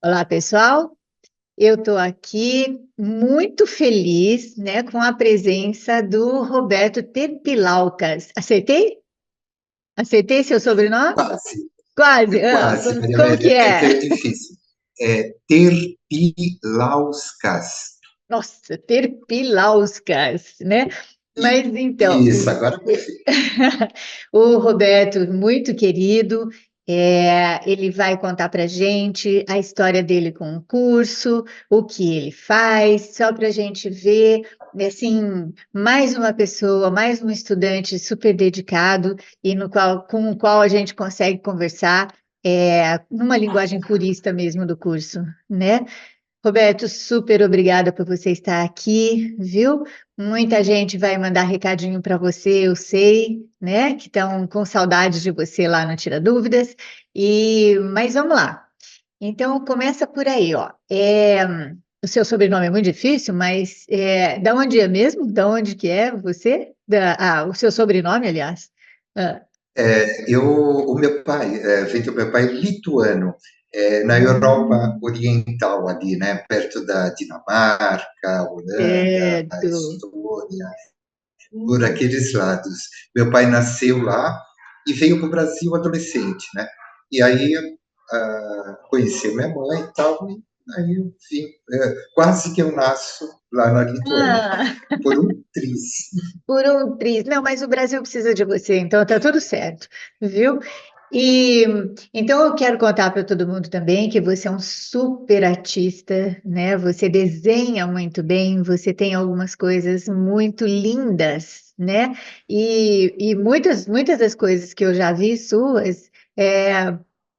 Olá, pessoal. Eu estou aqui muito feliz, né, com a presença do Roberto Terpilaucas. Acertei? Acertei seu sobrenome? Quase, Quase. quase, Como, Maria como que Amélia. É que é é? difícil. É Terpilauskas. Nossa, Terpilauskas, né? Mas então, Isso, agora é perfeito. o Roberto, muito querido, ele vai contar para gente a história dele com o curso, o que ele faz, só para a gente ver, assim, mais uma pessoa, mais um estudante super dedicado e com o qual a gente consegue conversar, numa linguagem purista mesmo do curso, né? Roberto, super obrigada por você estar aqui, viu? Muita gente vai mandar recadinho para você, eu sei, né? Que estão com saudade de você lá no Tira Dúvidas. Mas vamos lá. Então começa por aí, ó. O seu sobrenome é muito difícil, mas da onde é mesmo? Da onde que é você? O seu sobrenome, aliás. Ah, O meu pai, vem do meu pai lituano, na Europa hum, Oriental ali, né? Perto da Dinamarca, Holanda, certo. Estônia, por aqueles lados. Meu pai nasceu lá e veio para o Brasil adolescente, né? E aí conheci minha mãe e tal, e aí eu vim, quase que eu nasço lá na Lituânia, Ah. por um triz. Por um triz. Não, mas o Brasil precisa de você, então tá tudo certo, viu? E então eu quero contar para todo mundo também que você é um super artista, né? Você desenha muito bem, você tem algumas coisas muito lindas, né? E muitas das coisas que eu já vi suas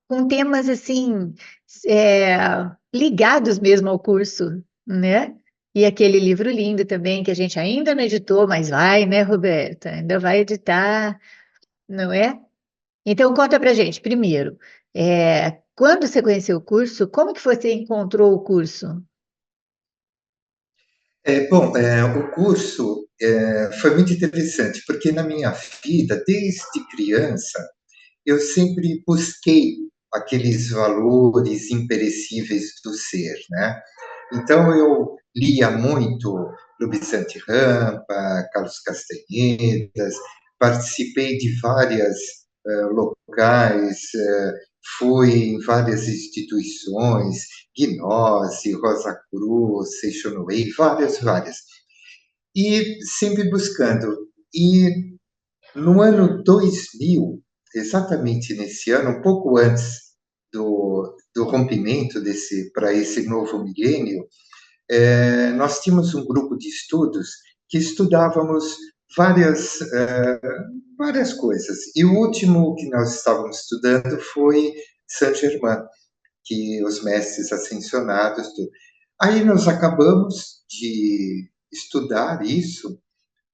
com temas assim é, ligados mesmo ao curso, né? E aquele livro lindo também, que a gente ainda não editou, mas vai, né, Roberta? Ainda vai editar, não é? Então, conta pra gente, primeiro, quando você conheceu o curso, como que você encontrou o curso? Bom, o curso foi muito interessante, porque na minha vida, desde criança, eu sempre busquei aqueles valores imperecíveis do ser, né? Então, eu lia muito Rubem Rampa, Carlos Castanhedas, participei de várias locais, fui em várias instituições, Gnose, Rosa Cruz, Seixonoei, várias. E sempre buscando. E no ano 2000, exatamente nesse ano, um pouco antes do rompimento para esse novo milênio, nós tínhamos um grupo de estudos que estudávamos várias, várias coisas. E o último que nós estávamos estudando foi Saint-Germain, que os mestres ascensionados. Aí nós acabamos de estudar isso,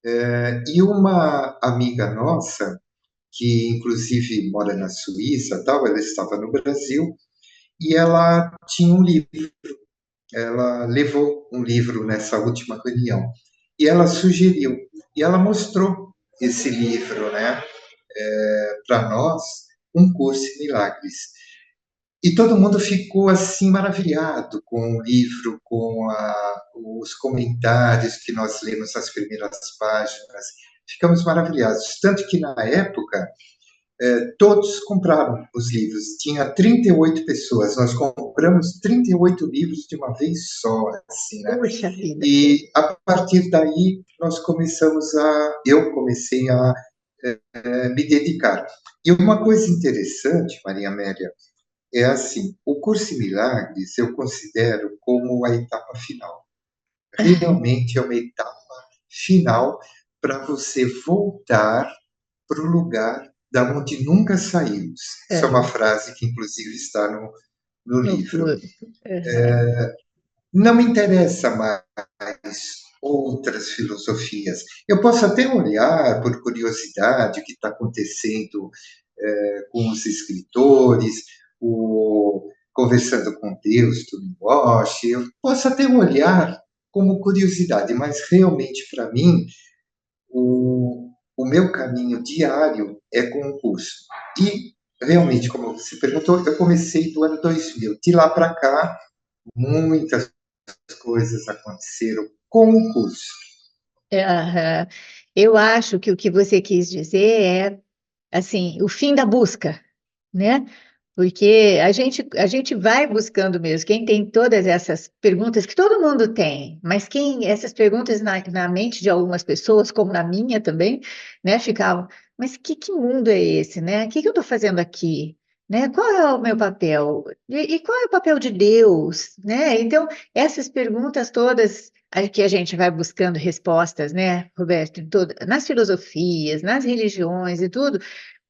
e uma amiga nossa, que inclusive mora na Suíça, tal, ela estava no Brasil, e ela tinha um livro, ela levou um livro nessa última reunião e ela sugeriu e ela mostrou esse livro, né, para nós, um curso em milagres. E todo mundo ficou assim maravilhado com o livro, com os comentários que nós lemos as primeiras páginas. Ficamos maravilhados, tanto que na época todos compraram os livros. Tinha 38 pessoas, nós compramos 38 livros de uma vez só, assim, né? Puxa vida. E a partir daí eu comecei a me dedicar. E uma coisa interessante, Maria Amélia, é assim, o curso em Milagres eu considero como a etapa final. Realmente é uma etapa final para você voltar para o lugar da onde nunca saímos. Isso é uma Aham, frase que, inclusive, está no no livro. curso. Aham. Não me interessa mais outras filosofias. Eu posso até olhar por curiosidade o que está acontecendo com os escritores, conversando com Deus, do Walsh. Eu posso até olhar como curiosidade, mas realmente para mim o meu caminho diário é com o curso. E realmente, como você perguntou, eu comecei do ano 2000. De lá para cá, muitas coisas aconteceram com o curso. Aham. Eu acho que o que você quis dizer é, assim, o fim da busca, né? Porque a gente vai buscando mesmo. Quem tem todas essas perguntas que todo mundo tem, mas quem essas perguntas na mente de algumas pessoas, como na minha também, né, ficavam, mas que mundo é esse, né? O que eu estou fazendo aqui? Né? Qual é o meu papel? E qual é o papel de Deus? Né? Então, essas perguntas todas que a gente vai buscando respostas, né, Roberto, nas filosofias, nas religiões e tudo,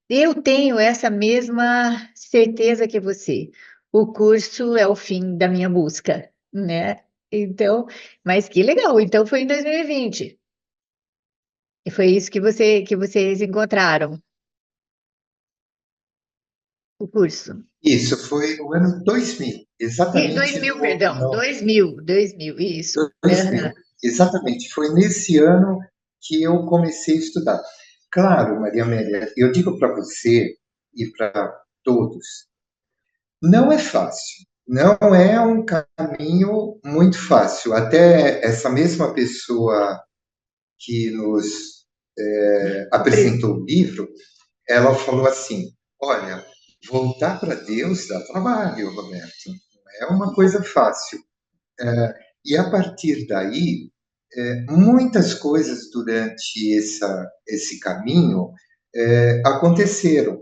eu tenho essa mesma certeza que você. O curso é o fim da minha busca, né? Então, mas que legal. Então foi em 2020. E foi isso que vocês encontraram, o curso. Isso foi no ano 2000, E dois exatamente mil, perdão, 2000, isso. 2000, Aham. exatamente. Foi nesse ano que eu comecei a estudar. Claro, Maria Amélia, eu digo para você e para todos, não é fácil. Não é um caminho muito fácil. Até essa mesma pessoa que nos Apre- apresentou o livro, ela falou assim: olha, voltar para Deus dá trabalho, Roberto. Não é uma coisa fácil. E a partir daí, muitas coisas durante esse caminho aconteceram.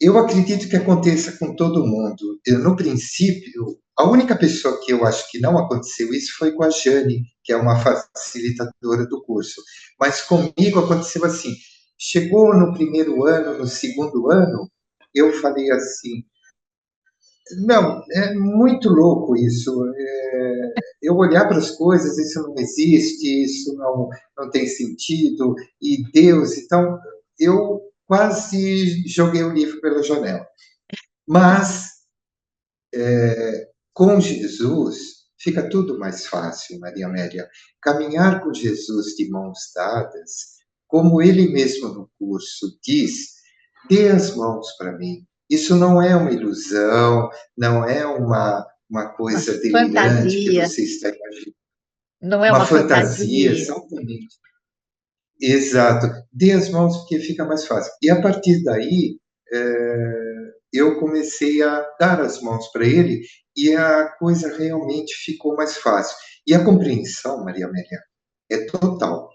Eu acredito que aconteça com todo mundo. No princípio, a única pessoa que eu acho que não aconteceu isso foi com a Jane, que é uma facilitadora do curso. Mas comigo aconteceu assim: chegou no primeiro ano, no segundo ano, eu falei assim: não, é muito louco isso. Eu olhar para as coisas, isso não existe, isso não tem sentido, e Deus. Então, eu quase joguei o livro pela janela. Mas com Jesus fica tudo mais fácil, Maria Amélia. Caminhar com Jesus de mãos dadas, como ele mesmo no curso diz, dê as mãos para mim. Isso não é uma ilusão, não é uma Uma coisa delirante que fantasia, você está imaginando, não é uma uma fantasia, fantasia. exatamente. Exato. Dê as mãos porque fica mais fácil. E a partir daí, eu comecei a dar as mãos para ele e a coisa realmente ficou mais fácil. E a compreensão, Maria Amélia, é total.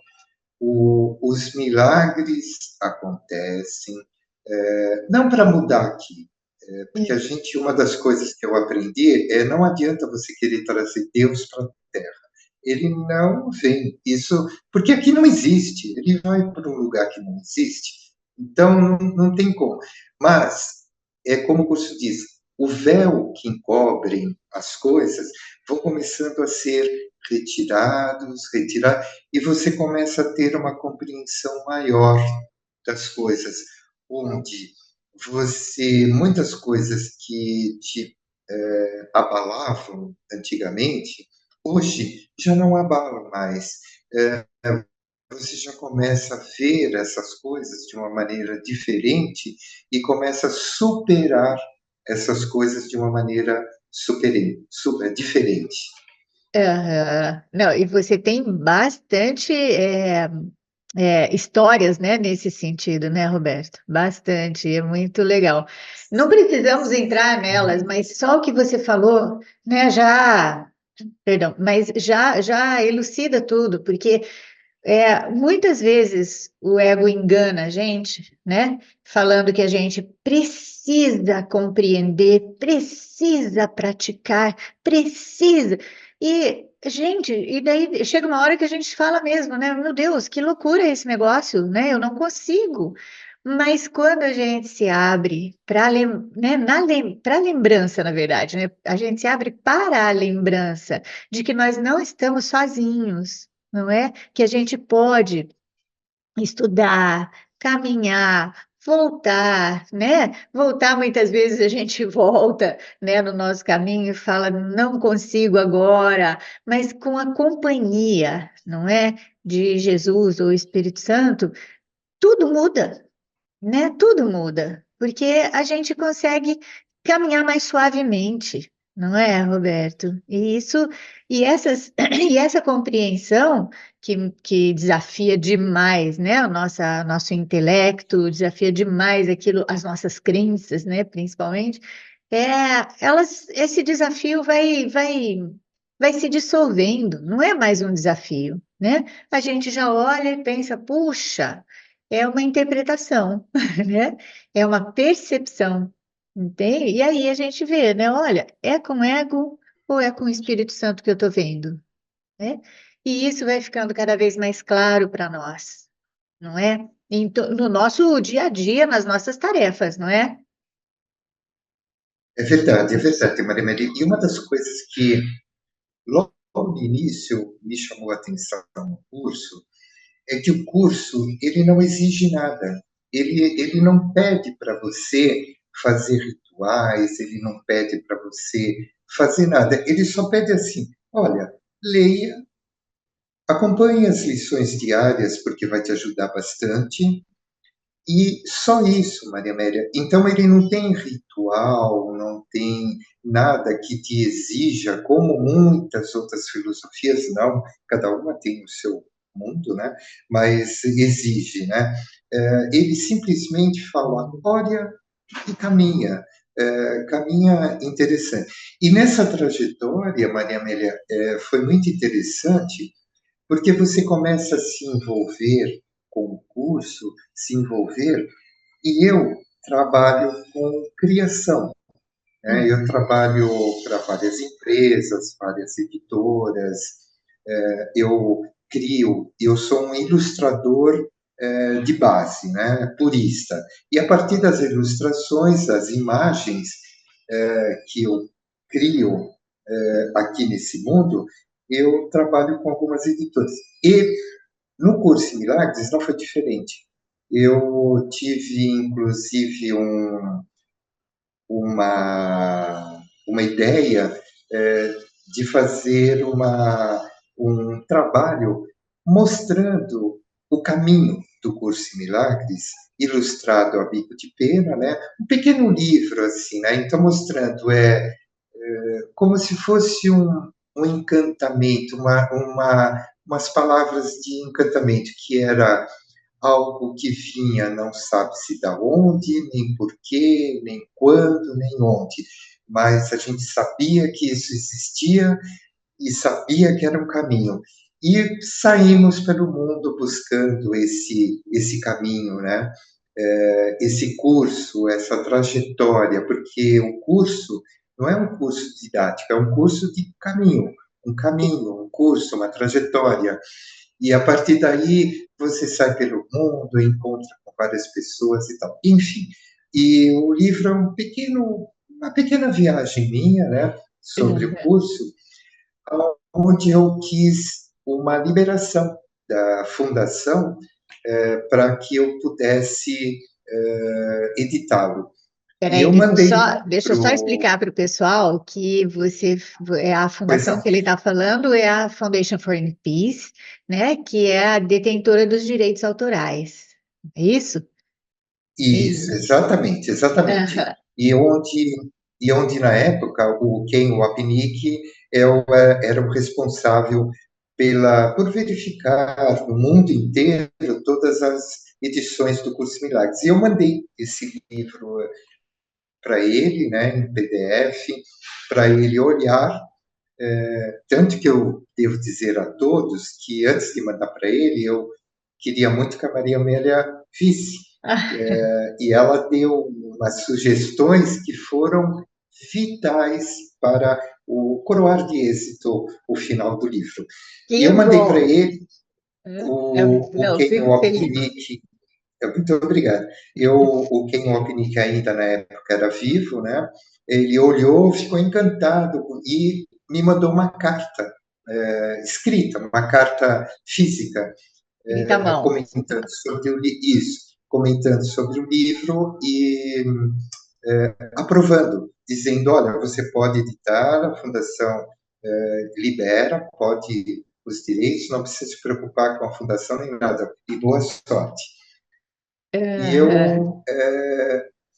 Os milagres acontecem, não para mudar aqui, porque a gente, uma das coisas que eu aprendi é não adianta você querer trazer Deus para a Terra. Ele não vem. Isso, porque aqui não existe. Ele vai para um lugar que não existe. Então não tem como. Mas é como o curso diz, o véu que encobre as coisas vão começando a ser retirados, e você começa a ter uma compreensão maior das coisas, onde muitas coisas que te abalavam antigamente, hoje já não abalam mais. Você já começa a ver essas coisas de uma maneira diferente e começa a superar essas coisas de uma maneira diferente. Aham. Não, e você tem bastante histórias, né, nesse sentido, né, Roberto? Bastante, é muito legal. Não precisamos entrar nelas, mas só o que você falou, né, perdão, mas já elucida tudo, porque muitas vezes o ego engana a gente, né? Falando que a gente precisa compreender, precisa praticar, precisa. E daí chega uma hora que a gente fala mesmo, né? Meu Deus, que loucura esse negócio, né? Eu não consigo. Mas quando a gente se abre para né, para lembrança, na verdade, né? A gente se abre para a lembrança de que nós não estamos sozinhos, não é? Que a gente pode estudar, caminhar, voltar, né? Voltar muitas vezes a gente volta, né, no nosso caminho e fala, não consigo agora, mas com a companhia, não é? De Jesus ou Espírito Santo, tudo muda, né? Tudo muda. porque a gente consegue caminhar mais suavemente, não é, Roberto? E essa compreensão que desafia demais, né, nosso intelecto, desafia demais aquilo, as nossas crenças, né, principalmente, esse desafio vai se dissolvendo, não é mais um desafio, né? A gente já olha e pensa, puxa, é uma interpretação, né? É uma percepção, entende? E aí a gente vê, né? Olha, é com ego ou é com o Espírito Santo que eu estou vendo, né? E isso vai ficando cada vez mais claro para nós, não é? No nosso dia a dia, nas nossas tarefas, não é? É verdade, Maria Maria. E uma das coisas que logo no início me chamou a atenção no curso é que o curso ele não exige nada. Ele não pede para você fazer rituais, ele não pede para você fazer nada. Ele só pede assim: olha, leia, acompanhe as lições diárias, porque vai te ajudar bastante. E só isso, Maria Amélia. Então, ele não tem ritual, não tem nada que te exija, como muitas outras filosofias, não, cada uma tem o seu mundo, né? Mas exige, né? Ele simplesmente fala, olha e caminha, caminha interessante. E nessa trajetória, Maria Amélia, foi muito interessante, porque você começa a se envolver com o curso, se envolver, e eu trabalho com criação, né? Eu Uhum. trabalho para várias empresas, várias editoras, eu crio, eu sou um ilustrador de base, né? Purista. E a partir das ilustrações, das imagens que eu crio aqui nesse mundo, eu trabalho com algumas editoras. E no curso em Milagres não foi diferente. Eu tive, inclusive, uma ideia de fazer um trabalho mostrando o caminho do curso em Milagres, ilustrado a bico de pena, né? Um pequeno livro, assim, né? Então, mostrando como se fosse um encantamento, umas palavras de encantamento, que era algo que vinha, não sabe-se da onde, nem porquê, nem quando, nem onde, mas a gente sabia que isso existia e sabia que era um caminho. E saímos pelo mundo buscando esse caminho, né? Esse curso, essa trajetória, porque o curso não é um curso didático, é um curso de caminho, um curso, uma trajetória. E a partir daí você sai pelo mundo, encontra com várias pessoas e tal. Enfim, e o livro é uma pequena viagem minha, né, sobre o Uhum. curso, onde eu quis uma liberação da fundação para que eu pudesse editá-lo. E Peraí, eu mandei deixa para eu só o. explicar para o pessoal que é a Pois fundação não. que ele está falando é a Foundation for Peace, né? Que é a detentora dos direitos autorais. É isso? Isso, Isso. exatamente, exatamente. Aham. E onde na época o Ken Wapnick era o responsável por verificar no mundo inteiro todas as edições do Curso Milagres. E eu mandei esse livro para ele, né, em PDF, para ele olhar, tanto que eu devo dizer a todos que antes de mandar para ele, eu queria muito que a Maria Amélia visse, e ela deu umas sugestões que foram vitais para o coroar de êxito o final do livro. E Que eu mandei para bom. ele o Não, Ken fico feliz. Wapnick. Muito obrigado. O Ken Wapnick ainda na época era vivo, né? Ele olhou, ficou encantado e me mandou uma carta escrita, uma carta física, Escrita à mão. comentando sobre comentando sobre o livro e aprovando, dizendo, olha, você pode editar, a fundação libera, pode os direitos, não precisa se preocupar com a fundação nem nada, e boa sorte. E Aham. eu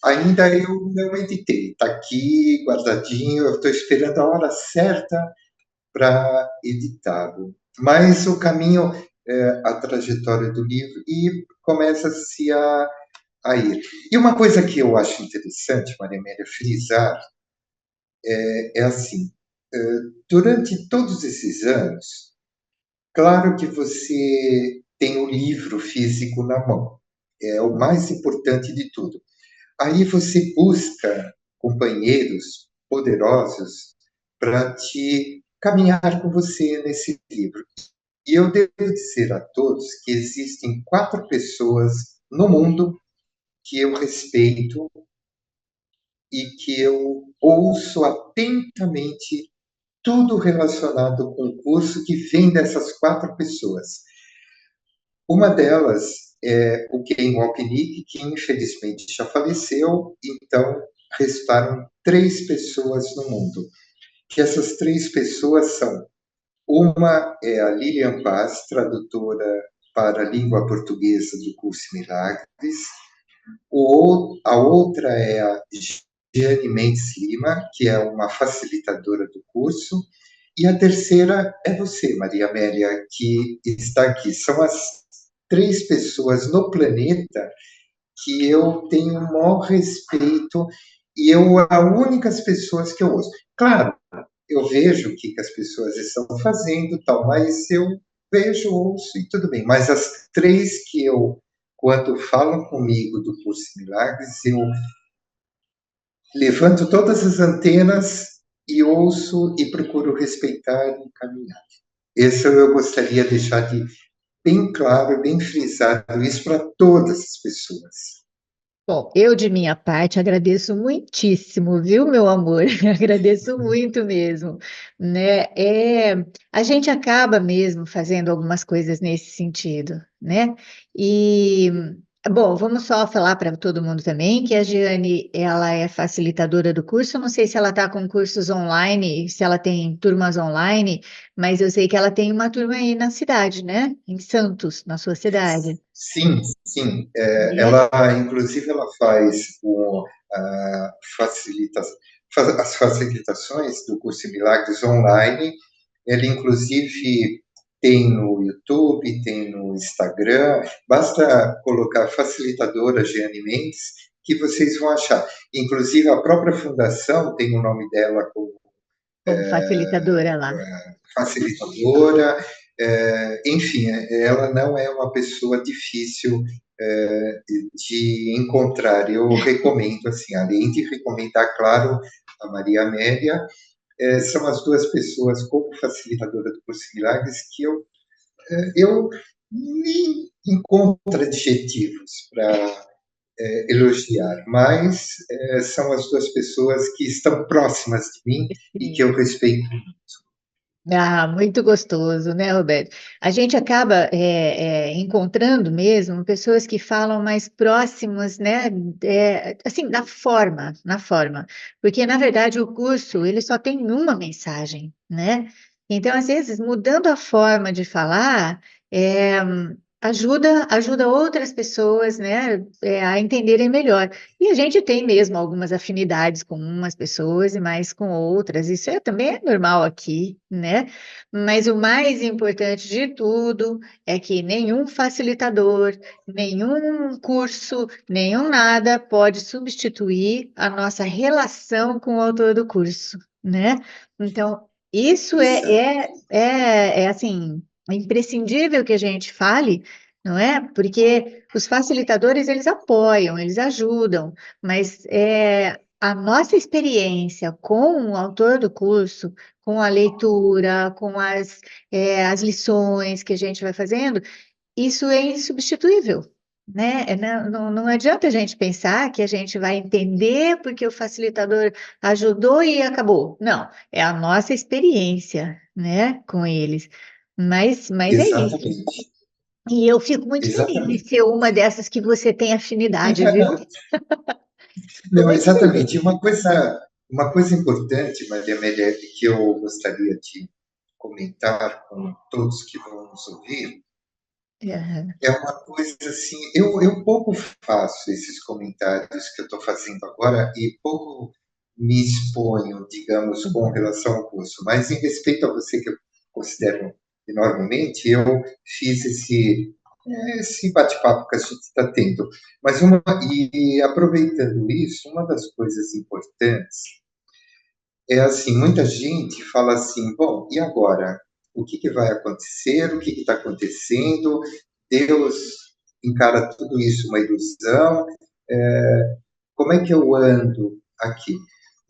Ainda eu não editei, está aqui guardadinho, eu estou esperando a hora certa para editá-lo. Mas o caminho, a trajetória do livro, e começa-se a ir. E uma coisa que eu acho interessante, Maria Amélia, frisar, é assim, durante todos esses anos, claro que você tem o livro físico na mão, é o mais importante de tudo. Aí você busca companheiros poderosos para te caminhar com você nesse livro. E eu devo dizer a todos que existem 4 pessoas no mundo que eu respeito e que eu ouço atentamente tudo relacionado com o curso que vem dessas 4 pessoas. Uma delas é o Ken Wapnick, que infelizmente já faleceu, então restaram 3 pessoas no mundo. Que essas 3 pessoas são: uma é a Lilian Paz, tradutora para a língua portuguesa do curso Milagres. A outra é a Jeane Mendes Lima, que é uma facilitadora do curso. E a terceira é você, Maria Amélia, que está aqui. São as 3 pessoas no planeta que eu tenho o maior respeito e eu a únicas pessoas que eu ouço. Claro, eu vejo o que as pessoas estão fazendo, tal, mas eu vejo, ouço e tudo bem. Mas as 3 que eu, quando falam comigo do curso de Milagres, eu levanto todas as antenas e ouço e procuro respeitar e caminhar. Esse eu gostaria de deixar bem claro, bem frisado isso para todas as pessoas. Bom, eu de minha parte agradeço muitíssimo, viu, meu amor? Agradeço muito mesmo, né? A gente acaba mesmo fazendo algumas coisas nesse sentido, né? E bom, vamos só falar para todo mundo também que a Giane, ela é facilitadora do curso. Eu não sei se ela está com cursos online, se ela tem turmas online, mas eu sei que ela tem uma turma aí na cidade, né? Em Santos, na sua cidade, Sim, sim. né? Ela, inclusive, ela faz a facilita, as facilitações do curso de Milagres online. Ele, inclusive, tem no YouTube, tem no Instagram. Basta colocar facilitadora Jeane Mendes que vocês vão achar. Inclusive, a própria fundação tem o nome dela como Como facilitadora lá. facilitadora, enfim, ela não é uma pessoa difícil de encontrar. Eu recomendo, assim, além de recomendar, claro, a Maria Amélia, são as 2 pessoas como facilitadora do curso de Milagres que eu nem encontro adjetivos para elogiar, mas são as 2 pessoas que estão próximas de mim e que Sim. eu respeito. Ah, muito gostoso, né, Roberto? A gente acaba encontrando mesmo pessoas que falam mais próximas, né, assim, na forma, porque na verdade o curso ele só tem uma mensagem, né? Então, às vezes, mudando a forma de falar, é, ajuda outras pessoas, né, a entenderem melhor. E a gente tem mesmo algumas afinidades com umas pessoas e mais com outras. Isso também é normal aqui, né? Mas o mais importante de tudo é que nenhum facilitador, nenhum curso, nenhum nada pode substituir a nossa relação com o autor do curso, né? Então, isso é assim, imprescindível que a gente fale, não é? Porque os facilitadores, eles apoiam, eles ajudam, mas a nossa experiência com o autor do curso, com a leitura, com as lições que a gente vai fazendo, isso é insubstituível, né? Não adianta a gente pensar que a gente vai entender porque o facilitador ajudou e acabou. Não, é a nossa experiência, né, com eles. Mas é isso. Exatamente, E eu fico muito feliz de exatamente. ser uma dessas que você tem afinidade, viu? Fico Não, muito exatamente. feliz. Uma coisa importante, Maria Amélia, que eu gostaria de comentar com todos que vão nos ouvir, Aham. É uma coisa assim, eu pouco faço esses comentários que eu estou fazendo agora e pouco me exponho, digamos, com Uhum. relação ao curso, mas em respeito a você, que eu considero enormemente, eu fiz esse bate-papo que a gente está tendo. Mas e aproveitando isso, uma das coisas importantes é assim, muita gente fala assim, bom, e agora? O que que vai acontecer? O que está acontecendo? Deus encara tudo isso uma ilusão? Como é que eu ando aqui?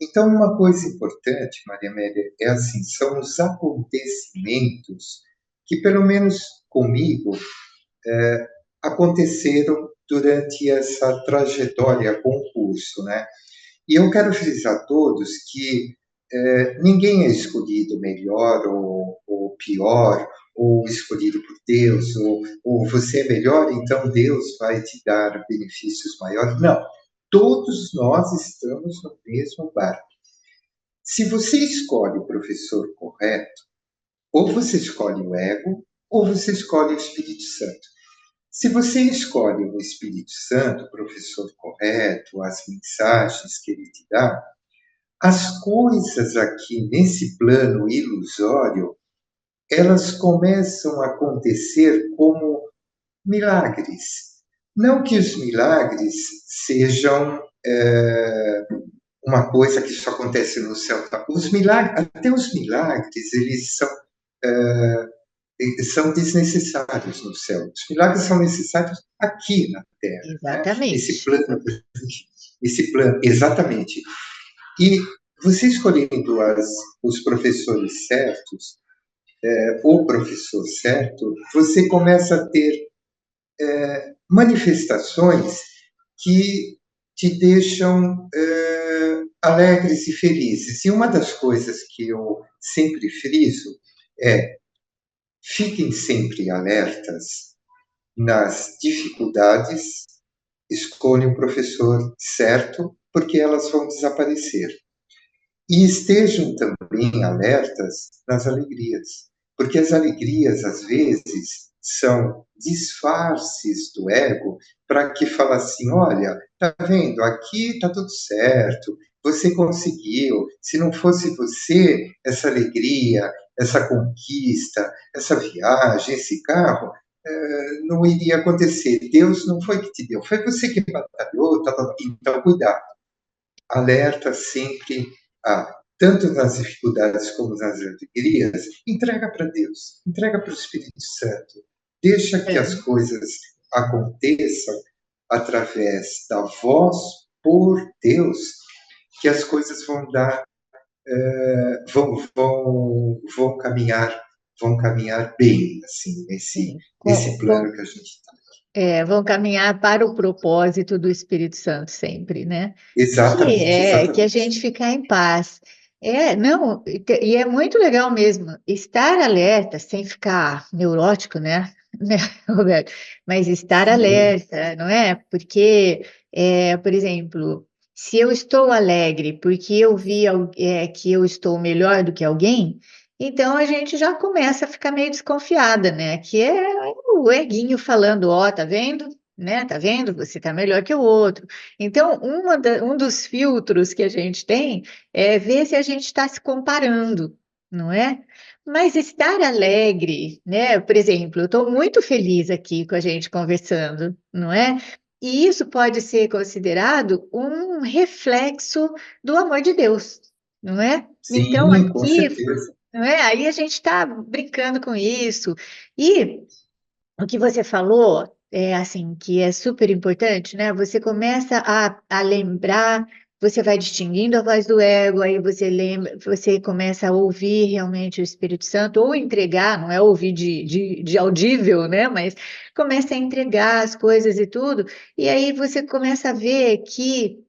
Então, uma coisa importante, Maria Amélia, é assim, são os acontecimentos que, pelo menos comigo, aconteceram durante essa trajetória com o curso, né? E eu quero frisar a todos que ninguém é escolhido melhor ou pior, ou escolhido por Deus, ou você é melhor, então Deus vai te dar benefícios maiores. Não, todos nós estamos no mesmo barco. Se você escolhe o professor correto, ou você escolhe o ego, ou você escolhe o Espírito Santo. Se você escolhe o Espírito Santo, o professor correto, as mensagens que ele te dá, as coisas aqui nesse plano ilusório, elas começam a acontecer como milagres. Não que os milagres sejam uma coisa que só acontece no céu. Os milagres, até os milagres, eles são desnecessários no céu. Os milagres são necessários aqui na Terra, né? Exatamente. Esse plano, exatamente. E você escolhendo os professores certos, o professor certo, você começa a ter manifestações que te deixam alegres e felizes. E uma das coisas que eu sempre friso é: fiquem sempre alertas nas dificuldades, escolha o professor certo, porque elas vão desaparecer. E estejam também alertas nas alegrias, porque as alegrias, às vezes, são disfarces do ego para que fala assim, olha, tá vendo, aqui tá tudo certo, você conseguiu, se não fosse você, essa alegria, essa conquista, essa viagem, esse carro, não iria acontecer. Deus não foi que te deu, foi você que batalhou, então cuidado, alerta sempre tanto nas dificuldades como nas alegrias, entrega para Deus, entrega para o Espírito Santo, deixa que as É. coisas aconteçam através da voz por Deus, que as coisas vão dar, vão caminhar bem, assim, Sim. nesse plano que a gente está. Vão caminhar para o propósito do Espírito Santo sempre, né? Exatamente, Que a exatamente. gente ficar em paz. Não, e é muito legal mesmo estar alerta, sem ficar neurótico, né, né, Roberto? Mas estar Sim, alerta, não é? Porque, por exemplo, se eu estou alegre porque eu vi que eu estou melhor do que alguém, então a gente já começa a ficar meio desconfiada, né? Que é o eguinho falando, ó, tá vendo? Né? Tá vendo? Você tá melhor que o outro. Então, um dos filtros que a gente tem é ver se a gente está se comparando, não é? Mas estar alegre, né? Por exemplo, eu estou muito feliz aqui com a gente conversando, não é? E isso pode ser considerado um reflexo do amor de Deus, não é? Então, sim, com aqui, certeza. não é? Aí a gente está brincando com isso. E o que você falou é assim, que é super importante, né? Você começa a lembrar, você vai distinguindo a voz do ego, aí você lembra, você começa a ouvir realmente o Espírito Santo, ou entregar, não é ouvir de audível, né? Mas começa a entregar as coisas e tudo, e aí você começa a ver que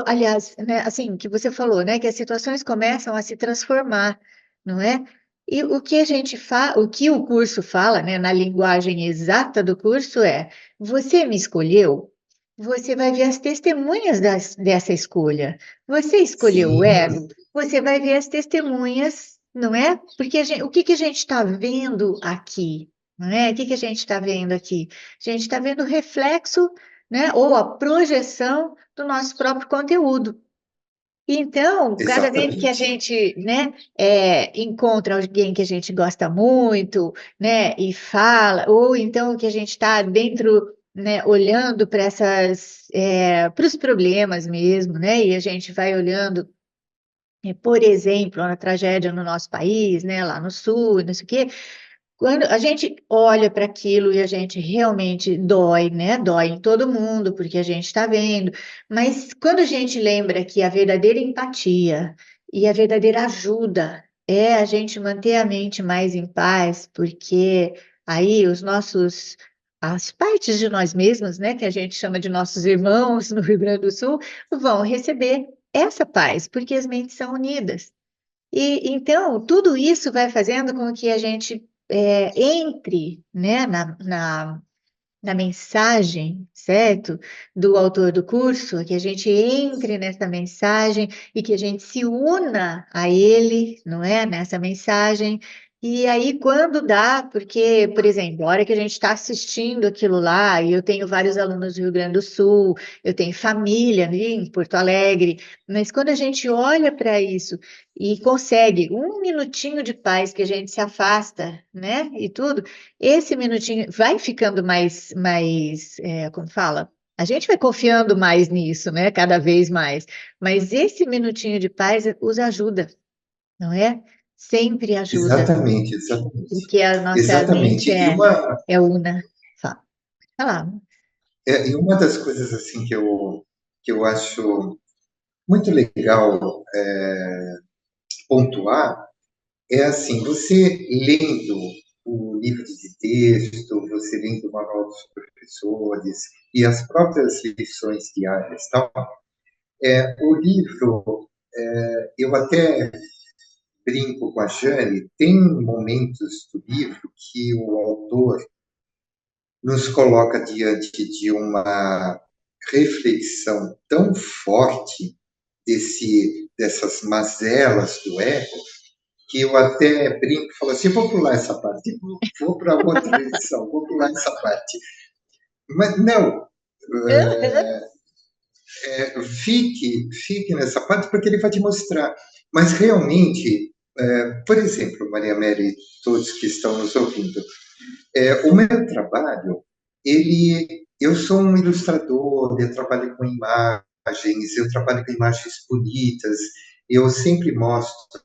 aliás, né, assim, que você falou, né, que as situações começam a se transformar, não é? E o que a gente o que o curso fala, né, na linguagem exata do curso é: você me escolheu, você vai ver as testemunhas dessa escolha. Você escolheu o Sim, ego, você vai ver as testemunhas, não é? Porque o que que a gente está vendo aqui? não é? O que que a gente está vendo aqui? A gente está vendo o reflexo, né, ou a projeção do nosso próprio conteúdo. Então, cada vez que a Exatamente. gente, né, encontra alguém que a gente gosta muito, né, e fala, ou então que a gente está dentro, né, olhando para para os problemas mesmo, né, e a gente vai olhando, por exemplo, a tragédia no nosso país, né, lá no sul, não sei o quê, quando a gente olha para aquilo e a gente realmente dói, né? Dói em todo mundo, porque a gente está vendo. Mas quando a gente lembra que a verdadeira empatia e a verdadeira ajuda é a gente manter a mente mais em paz, porque aí as partes de nós mesmos, né, que a gente chama de nossos irmãos no Rio Grande do Sul, vão receber essa paz, porque as mentes são unidas. E então, tudo isso vai fazendo com que a gente entre, né, na mensagem, certo? Do autor do curso, que a gente entre nessa mensagem e que a gente se una a ele, não é? Nessa mensagem. E aí, quando dá, porque, por exemplo, a hora que a gente está assistindo aquilo lá, e eu tenho vários alunos do Rio Grande do Sul, eu tenho família ali em Porto Alegre, mas quando a gente olha para isso e consegue um minutinho de paz que a gente se afasta, né? E tudo. Esse minutinho vai ficando como fala? A gente vai confiando mais nisso, né? Cada vez mais. Mas esse minutinho de paz os ajuda, não é? Sempre ajuda, Exatamente, exatamente. porque a nossa mente Exatamente. é una. Fala. Fala. E uma das coisas assim que eu acho muito legal pontuar é assim, você lendo o livro de texto, você lendo o manual dos professores e as próprias lições diárias, tal, o livro, eu até brinco com a Jane, tem momentos do livro que o autor nos coloca diante de uma reflexão tão forte dessas mazelas do ego, que eu até brinco e falo assim, vou pular essa parte, vou para outra edição, vou pular essa parte. Mas não, fique nessa parte porque ele vai te mostrar. Mas realmente, por exemplo, Maria Mary, todos que estão nos ouvindo, o meu trabalho, eu sou um ilustrador, eu trabalho com imagens, eu trabalho com imagens bonitas, eu sempre mostro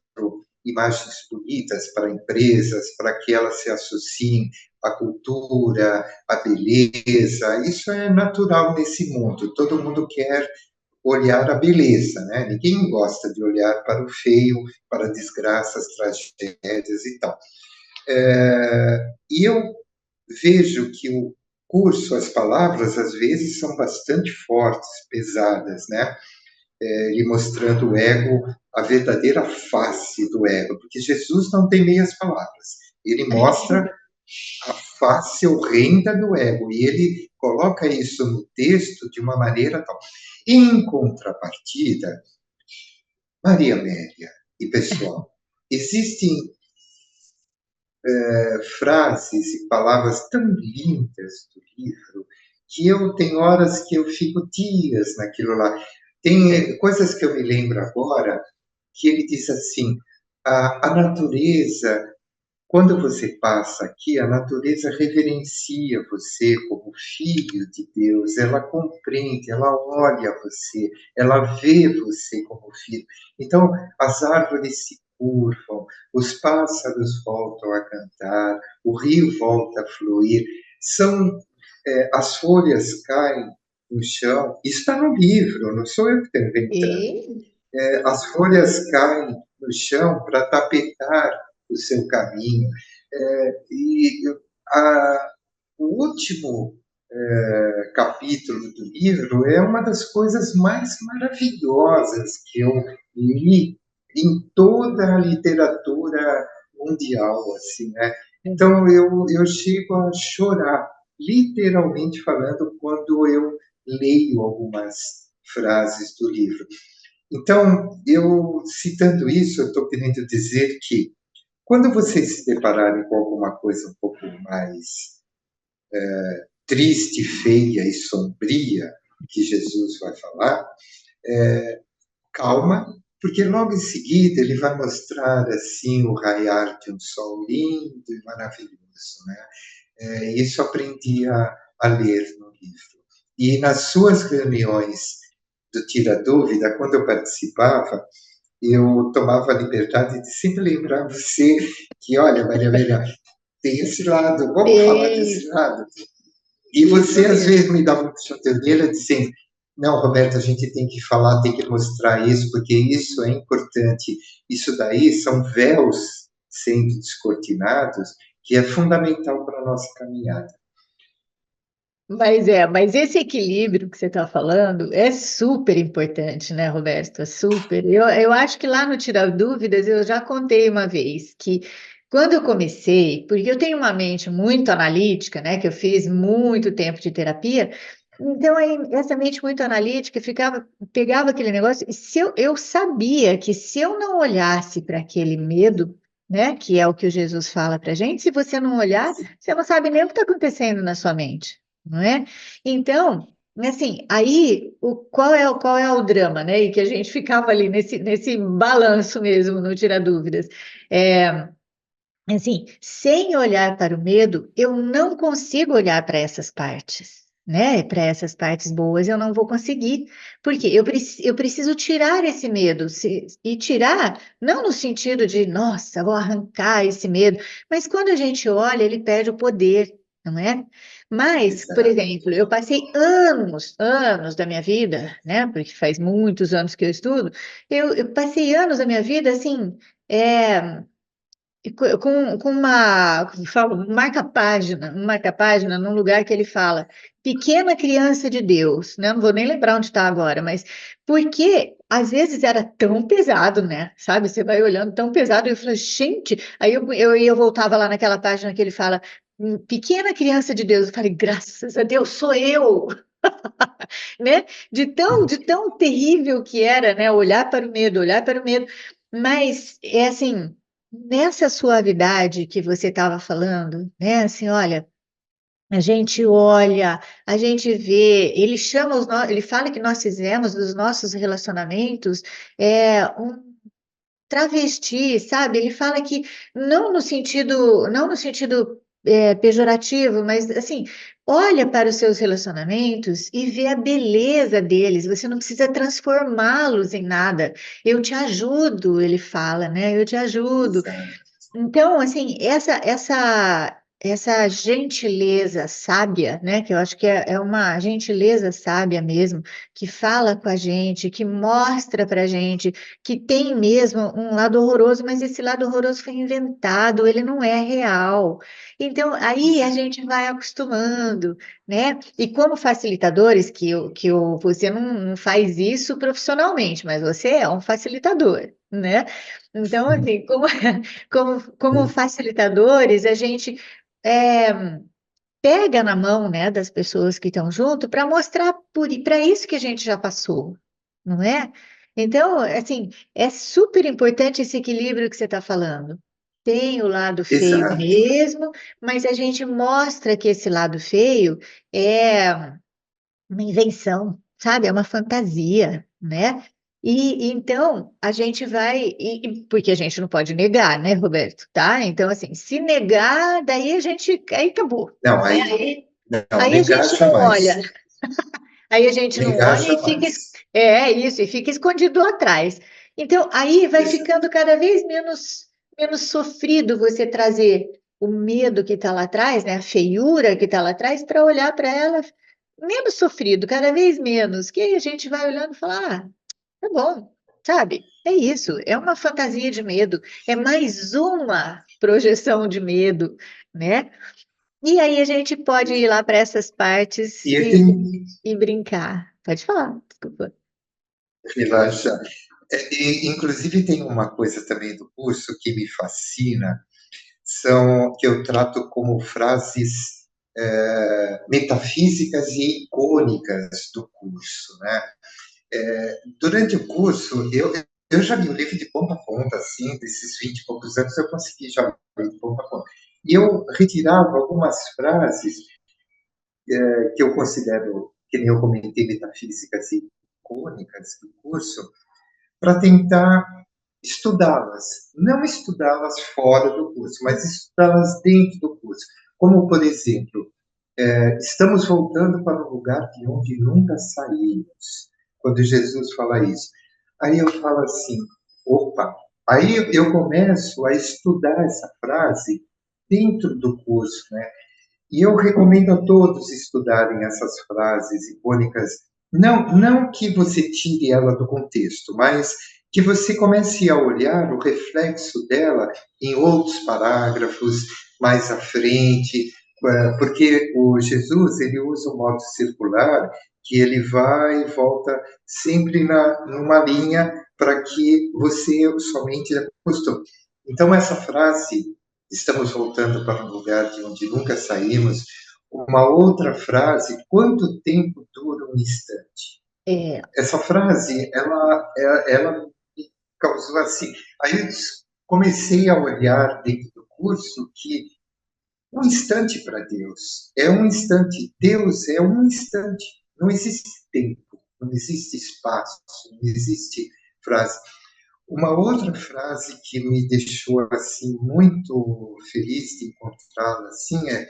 imagens bonitas para empresas, para que elas se associem à cultura, à beleza. Isso é natural nesse mundo. Todo mundo quer olhar a beleza, né? Ninguém gosta de olhar para o feio, para desgraças, tragédias e tal. E eu vejo que o curso, as palavras, às vezes, são bastante fortes, pesadas, né? E mostrando o ego, a verdadeira face do ego, porque Jesus não tem meias palavras. Ele mostra a face horrenda do ego, e ele coloca isso no texto de uma maneira tal. Em contrapartida, Maria Amélia e pessoal, existem frases e palavras tão lindas do livro que eu tenho horas que eu fico dias naquilo lá. Tem coisas que eu me lembro agora que ele diz assim: a natureza, quando você passa aqui, a natureza reverencia você como filho de Deus, ela compreende, ela olha você, ela vê você como filho. Então, as árvores se curvam, os pássaros voltam a cantar, o rio volta a fluir, são, as folhas caem no chão. Isso está no livro, não sou eu que estou inventando. E, As folhas caem no chão para tapetar o seu caminho. E o último capítulo do livro é uma das coisas mais maravilhosas que eu li em toda a literatura mundial, assim, né? Então eu chego a chorar, literalmente falando, quando eu leio algumas frases do livro. Então, eu citando isso, eu estou querendo dizer que Quando vocês se depararem com alguma coisa um pouco mais triste, feia e sombria que Jesus vai falar, calma, porque logo em seguida ele vai mostrar assim o raiar de um sol lindo e maravilhoso, né? Isso aprendi a ler no livro. E nas suas reuniões do Tira Dúvida, quando eu participava, eu tomava a liberdade de sempre lembrar você que, olha, Maria Helena, tem esse lado, vamos falar Sei, desse lado. E isso você, às mesmo. vezes, me dá uma puxadinha dizendo, não, Roberto, a gente tem que falar, tem que mostrar isso, porque isso é importante. Isso daí são véus sendo descortinados, que é fundamental para a nossa caminhada. Mas esse equilíbrio que você está falando é super importante, né, Roberto? É super. Eu acho que lá no Tirar Dúvidas eu já contei uma vez que quando eu comecei, porque eu tenho uma mente muito analítica, né, que eu fiz muito tempo de terapia, então aí, essa mente muito analítica pegava aquele negócio, e se eu sabia que se eu não olhasse para aquele medo, né, que é o que o Jesus fala para gente, se você não olhar, você não sabe nem o que está acontecendo na sua mente, não é? Então, assim, aí qual é o drama, né? E que a gente ficava ali nesse balanço mesmo, não tira dúvidas. É, assim, sem olhar para o medo, eu não consigo olhar para essas partes, né? Para essas partes boas, eu não vou conseguir, porque eu preciso tirar esse medo, e tirar, não no sentido de, nossa, vou arrancar esse medo, mas quando a gente olha, ele perde o poder, não é? Mas, por Exato. exemplo, eu passei anos da minha vida, né? Porque faz muitos anos que eu estudo, eu passei anos da minha vida assim. Com uma, como falo, um marca-página num lugar que ele fala, pequena criança de Deus, né? Não vou nem lembrar onde está agora, mas porque às vezes era tão pesado, né? Sabe? Você vai olhando tão pesado, e eu falo, gente, aí eu voltava lá naquela página que ele fala, pequena criança de Deus, eu falei, graças a Deus, sou eu, né? De tão terrível que era, né? Olhar para o medo. Mas é assim, nessa suavidade que você estava falando, né? Assim, olha, a gente olha, a gente vê, ele fala que nós fizemos dos nossos relacionamentos um travesti, sabe? Ele fala que não no sentido pejorativo, mas assim, olha para os seus relacionamentos e vê a beleza deles. Você não precisa transformá-los em nada. Eu te ajudo, ele fala, né? Eu te ajudo. Exato. Então, assim, essa gentileza sábia, né, que eu acho que é uma gentileza sábia mesmo, que fala com a gente, que mostra para a gente que tem mesmo um lado horroroso, mas esse lado horroroso foi inventado, ele não é real. Então, aí a gente vai acostumando, né? E como facilitadores, você não faz isso profissionalmente, mas você é um facilitador, né? Então, assim, como facilitadores, a gente é, pega na mão, né, das pessoas que estão junto para mostrar para isso que a gente já passou, não é? Então, assim, é super importante esse equilíbrio que você está falando. Tem o lado feio Exato. mesmo, mas a gente mostra que esse lado feio é uma invenção, sabe? É uma fantasia, né? E então a gente vai, porque a gente não pode negar, né, Roberto? Tá? Então, assim, se negar, daí aí acabou, Não, né? aí, não, Aí a negar gente não olha, jamais. aí a gente não Negar olha e fica, jamais. isso, e fica escondido lá atrás. Então, aí vai Exato. ficando cada vez menos sofrido você trazer o medo que está lá atrás, né, a feiura que está lá atrás, para olhar para ela menos sofrido, cada vez menos. Que aí a gente vai olhando e fala, tá bom, sabe? É isso, é uma fantasia de medo, é mais uma projeção de medo, né? E aí a gente pode ir lá para essas partes E eu e, tenho e brincar. Pode falar, desculpa. relaxa. Inclusive, tem uma coisa também do curso que me fascina, são que eu trato como frases metafísicas e icônicas do curso, né? Durante o curso, eu já li o livro de ponta a ponta, assim, desses 20 e poucos anos, eu consegui já ler de ponta a ponta. E eu retirava algumas frases que eu considero, que nem eu comentei, metafísicas e icônicas do curso, para tentar estudá-las. Não estudá-las fora do curso, mas estudá-las dentro do curso. Como, por exemplo, estamos voltando para um lugar de onde nunca saímos. Quando Jesus fala isso. Aí eu falo assim, opa, aí eu começo a estudar essa frase dentro do curso, né? E eu recomendo a todos estudarem essas frases icônicas, não que você tire ela do contexto, mas que você comece a olhar o reflexo dela em outros parágrafos mais à frente, porque o Jesus ele usa um modo circular que ele vai e volta sempre numa linha para que você somente acostume. Então essa frase estamos voltando para um lugar de onde nunca saímos. Uma outra frase, quanto tempo dura um instante? É, Essa frase, ela me causou assim. Aí eu comecei a olhar dentro do curso que um instante para Deus é um instante. Deus é um instante. Não existe tempo, não existe espaço, não existe frase. Uma outra frase que me deixou assim muito feliz de encontrá-la assim é: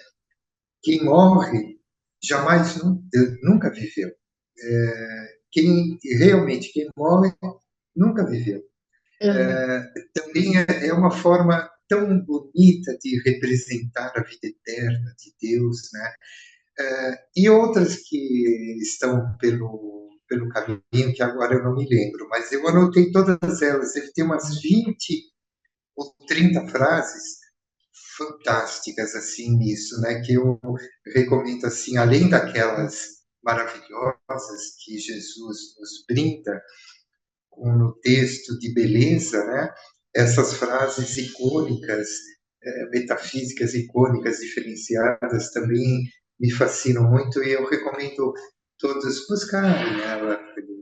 quem morre jamais nunca viveu. Quem morre nunca viveu. uhum, Também é uma forma tão bonita de representar a vida eterna de Deus, né? E outras que estão pelo caminho que agora eu não me lembro, mas eu anotei todas elas. Deve ter umas 20 ou 30 frases fantásticas assim nisso, né? Que eu recomendo assim, além daquelas maravilhosas que Jesus nos brinda com no texto de beleza, né? Essas frases icônicas, metafísicas icônicas diferenciadas também me fascinam muito e eu recomendo todos buscarem ela pelo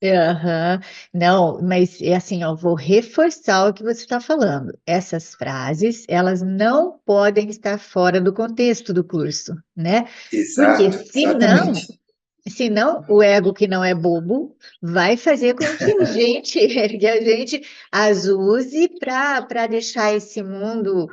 aham. Não, mas é assim, ó, vou reforçar o que você está falando. Essas frases, elas não podem estar fora do contexto do curso, né? Porque Exato, senão exatamente. senão, o ego que não é bobo vai fazer com que a gente, que a gente as use para deixar esse mundo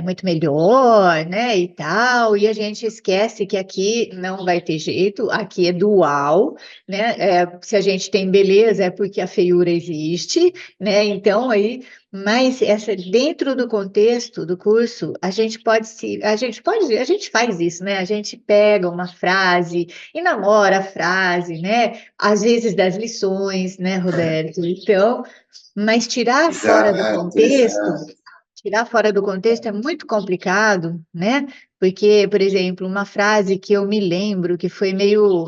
muito melhor, né, e tal, e a gente esquece que aqui não vai ter jeito, aqui é dual, né, se a gente tem beleza é porque a feiura existe, né, então aí, mas essa, dentro do contexto do curso, a gente faz isso, né, a gente pega uma frase, e namora a frase, né? Às vezes das lições, né, Roberto? Então, mas Exato, exato. tirar fora do contexto é muito complicado, né? Porque, por exemplo, uma frase que eu me lembro que foi meio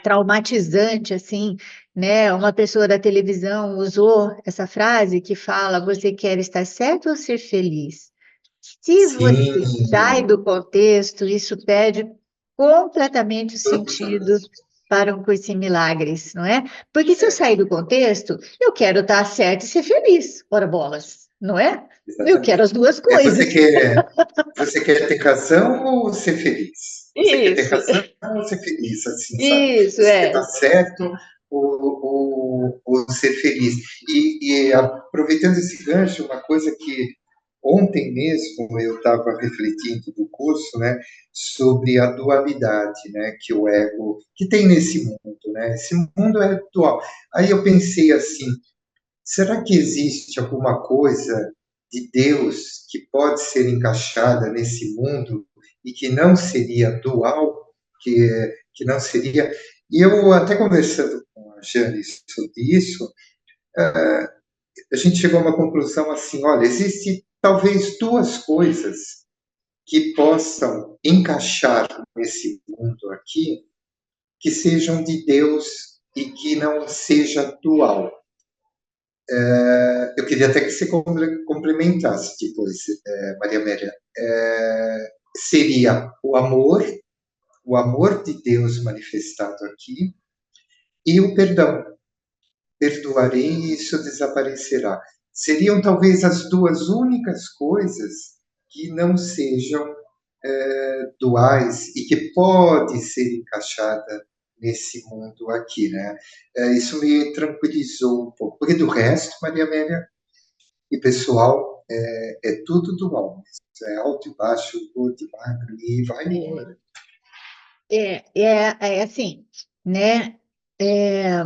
traumatizante, assim, né? Uma pessoa da televisão usou essa frase que fala: você quer estar certo ou ser feliz? Se Sim, você sai do contexto, isso perde completamente o sentido para um curso em milagres, não é? Porque se eu sair do contexto, eu quero estar certo e ser feliz, ora bolas, não é? Eu quero exatamente. as duas É, coisas. você quer ter razão ou ser feliz? Você quer ter Isso, razão ou ser feliz, assim, sabe? isso, Você quer é. estar certo ou ser feliz? E aproveitando esse gancho, uma coisa que ontem mesmo eu estava refletindo do curso, né, sobre a dualidade, né, que o ego que tem nesse mundo, né? Esse mundo é dual. Aí eu pensei assim, será que existe alguma coisa de Deus que pode ser encaixada nesse mundo e que não seria dual, que não seria? E eu até conversando com a Jane sobre isso, a gente chegou a uma conclusão assim, olha, existe talvez duas coisas que possam encaixar nesse mundo aqui, que sejam de Deus e que não seja dual. Eu queria até que você complementasse depois, Maria Amélia. Seria o amor de Deus manifestado aqui, e o perdão. perdoarei e isso desaparecerá. Seriam talvez as duas únicas coisas que não sejam duais e que pode ser encaixada nesse mundo aqui, né? Isso me tranquilizou um pouco. Porque do resto, Maria Amélia e pessoal, é tudo dual. É alto e baixo, gordo e magro, e vai embora. É assim, né? É,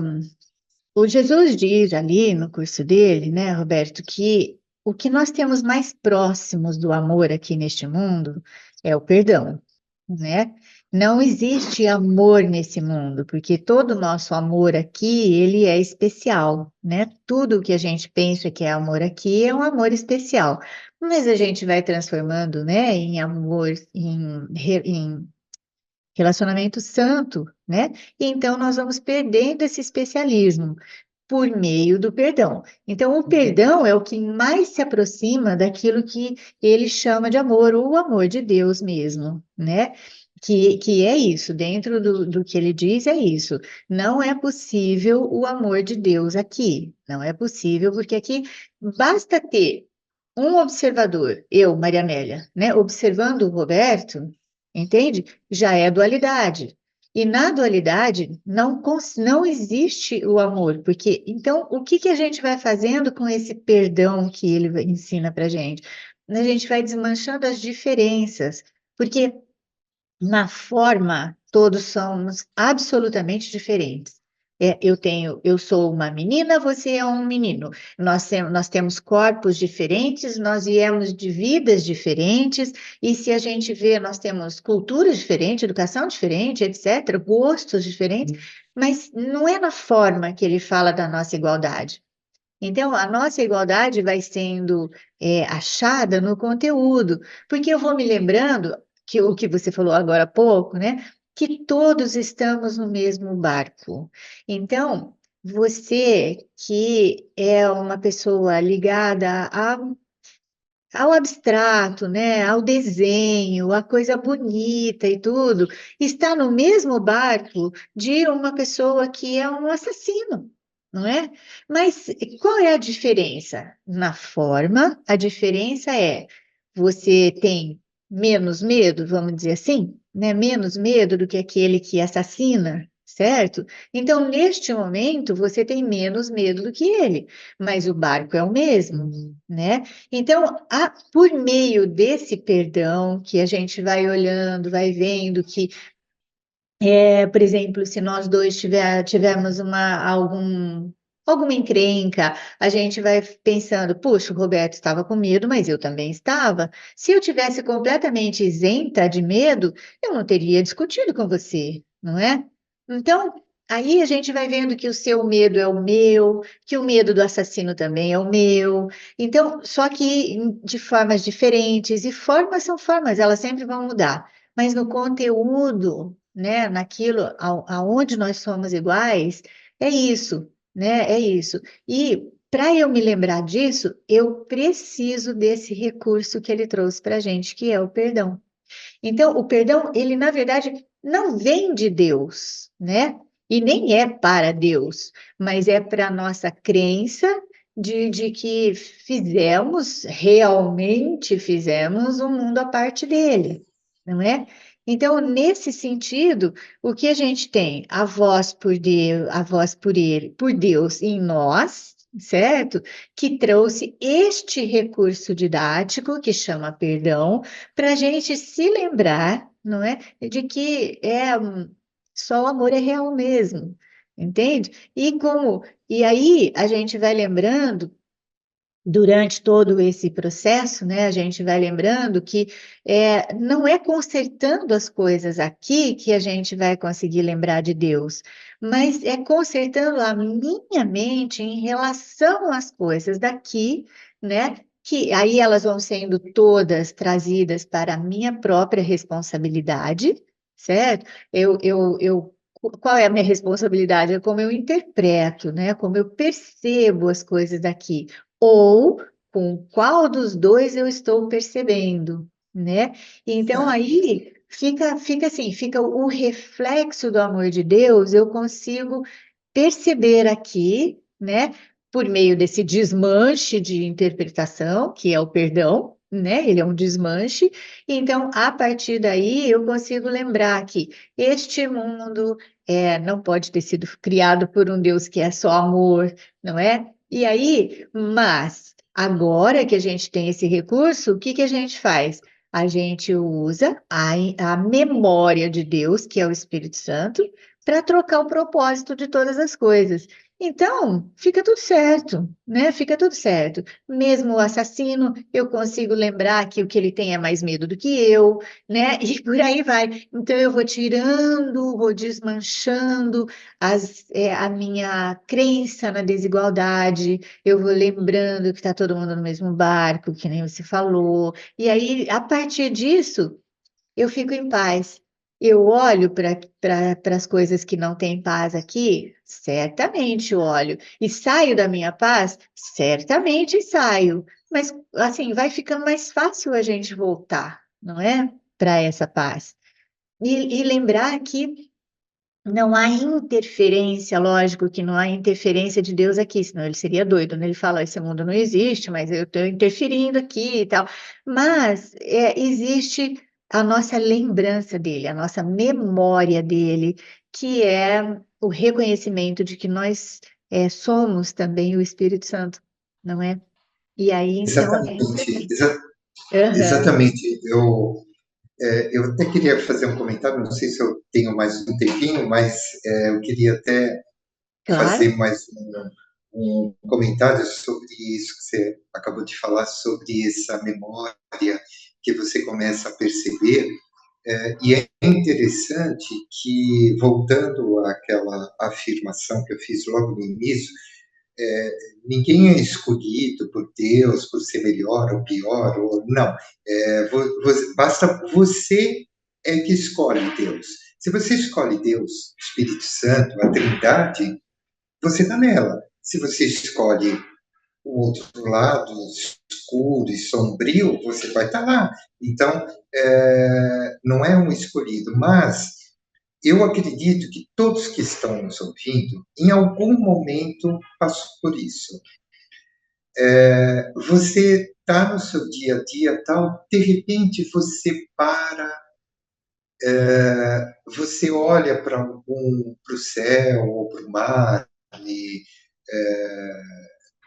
o Jesus diz ali no curso dele, né, Roberto, que o que nós temos mais próximos do amor aqui neste mundo é o perdão, né? Não existe amor nesse mundo, porque todo o nosso amor aqui, ele é especial, né? Tudo que a gente pensa que é amor aqui é um amor especial, mas a gente vai transformando, né, em amor, em relacionamento santo, né? E então nós vamos perdendo esse especialismo por meio do perdão. Então, o perdão é o que mais se aproxima daquilo que ele chama de amor, ou o amor de Deus mesmo, né? Que é isso, dentro do que ele diz, é isso. Não é possível o amor de Deus aqui. Não é possível, porque aqui basta ter um observador, eu, Maria Amélia, né, observando o Roberto, entende? Já é dualidade. E na dualidade não existe o amor, porque então o que que a gente vai fazendo com esse perdão que ele ensina para gente? A gente vai desmanchando as diferenças, porque na forma, todos somos absolutamente diferentes. Eu sou uma menina, você é um menino. Nós temos corpos diferentes, nós viemos de vidas diferentes, e se a gente vê, nós temos culturas diferentes, educação diferente, etc., gostos diferentes, mas não é na forma que ele fala da nossa igualdade. Então, a nossa igualdade vai sendo achada no conteúdo, porque eu vou me lembrando que o que você falou agora há pouco, né? Que todos estamos no mesmo barco. Então, você que é uma pessoa ligada ao abstrato, né, ao desenho, à coisa bonita e tudo, está no mesmo barco de uma pessoa que é um assassino, não é? Mas qual é a diferença? Na forma, a diferença é você tem menos medo, vamos dizer assim, né? Menos medo do que aquele que assassina, certo? Então, neste momento, você tem menos medo do que ele, mas o barco é o mesmo, né? Então, por meio desse perdão, que a gente vai olhando, vai vendo que, por exemplo, se nós dois tivermos alguma encrenca, a gente vai pensando, puxa, o Roberto estava com medo, mas eu também estava. Se eu tivesse completamente isenta de medo, eu não teria discutido com você, não é? Então, aí a gente vai vendo que o seu medo é o meu, que o medo do assassino também é o meu. Então, só que de formas diferentes, e formas são formas, elas sempre vão mudar. Mas no conteúdo, né, naquilo aonde nós somos iguais, é isso, né? É isso. E para eu me lembrar disso, eu preciso desse recurso que ele trouxe para a gente, que é o perdão. Então, o perdão, ele na verdade não vem de Deus, né? E nem é para Deus, mas é para a nossa crença de que realmente fizemos um mundo à parte dele, não é? Então, nesse sentido, o que a gente tem? A voz por Deus, a voz por ele, por Deus em nós, certo? Que trouxe este recurso didático que chama perdão, para a gente se lembrar, não é, de que só o amor é real mesmo, entende? E aí a gente vai lembrando durante todo esse processo, né, a gente vai lembrando que não é consertando as coisas aqui que a gente vai conseguir lembrar de Deus, mas é consertando a minha mente em relação às coisas daqui, né, que aí elas vão sendo todas trazidas para a minha própria responsabilidade, certo? Qual é a minha responsabilidade? É como eu interpreto, né? Como eu percebo as coisas daqui ou com qual dos dois eu estou percebendo, né? Então aí fica assim, fica o reflexo do amor de Deus, eu consigo perceber aqui, né? Por meio desse desmanche de interpretação, que é o perdão, né? Ele é um desmanche. Então, a partir daí, eu consigo lembrar que este mundo não pode ter sido criado por um Deus que é só amor, não é? E aí, mas agora que a gente tem esse recurso, o que que a gente faz? A gente usa a memória de Deus, que é o Espírito Santo, para trocar o propósito de todas as coisas. Então, fica tudo certo, né? Fica tudo certo. Mesmo o assassino, eu consigo lembrar que o que ele tem é mais medo do que eu, né? E por aí vai. Então, eu vou tirando, vou desmanchando a minha crença na desigualdade, eu vou lembrando que está todo mundo no mesmo barco, que nem você falou. E aí, a partir disso, eu fico em paz. Eu olho para as coisas que não têm paz aqui, certamente olho. E saio da minha paz, certamente saio. Mas, assim, vai ficando mais fácil a gente voltar, não é? Para essa paz. E lembrar que não há interferência, lógico que não há interferência de Deus aqui, senão ele seria doido, né? Ele fala, esse mundo não existe, mas eu estou interferindo aqui e tal. Mas existe a nossa lembrança dele, a nossa memória dele, que é o reconhecimento de que nós somos também o Espírito Santo, não é? E aí, então, é Exatamente, diferente. Aham, exatamente. Eu até queria fazer um comentário, não sei se eu tenho mais um tempinho, mas eu queria até claro. fazer mais um comentário sobre isso que você acabou de falar, sobre essa memória que você começa a perceber. E é interessante que, voltando àquela afirmação que eu fiz logo no início, ninguém é escolhido por Deus por ser melhor ou pior, ou não. Basta você é que escolhe Deus. Se você escolhe Deus, o Espírito Santo, a Trindade, você está nela. Se você escolhe o outro lado escuro e sombrio, você vai estar lá. Então, não é um escolhido, mas eu acredito que todos que estão nos ouvindo, em algum momento, passou por isso. Você está no seu dia a dia, tal, de repente você para, você olha para o céu ou para o mar, e,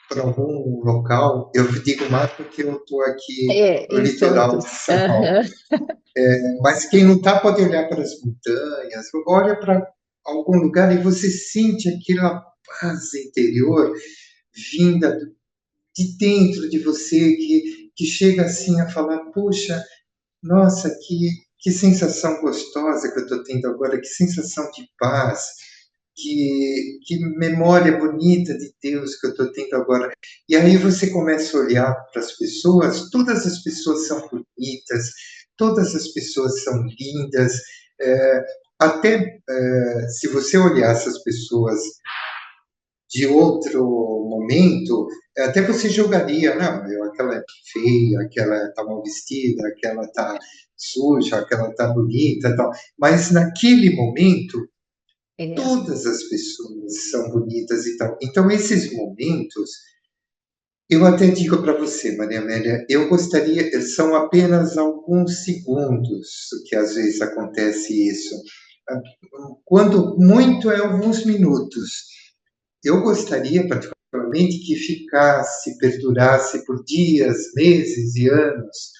para algum local. Eu digo mar porque eu estou aqui no Em litoral de Santos. São Paulo. Aham. Mas quem não está pode olhar para as montanhas, olha para algum lugar e você sente aquela paz interior vinda de dentro de você que chega assim a falar, puxa, nossa, que sensação gostosa que eu estou tendo agora, que sensação de paz, que memória bonita de Deus que eu estou tendo agora. E aí você começa a olhar para as pessoas, todas as pessoas são bonitas, todas as pessoas são lindas, até se você olhar essas pessoas de outro momento, até você julgaria, não, aquela é feia, aquela está mal vestida, aquela está suja, aquela está bonita, tal. Mas naquele momento, É. todas as pessoas são bonitas e tal. Então, esses momentos, eu até digo para você, Maria Amélia, eu gostaria, são apenas alguns segundos que às vezes acontece isso. Quando muito é alguns minutos. Eu gostaria, particularmente, que ficasse, perdurasse por dias, meses e anos,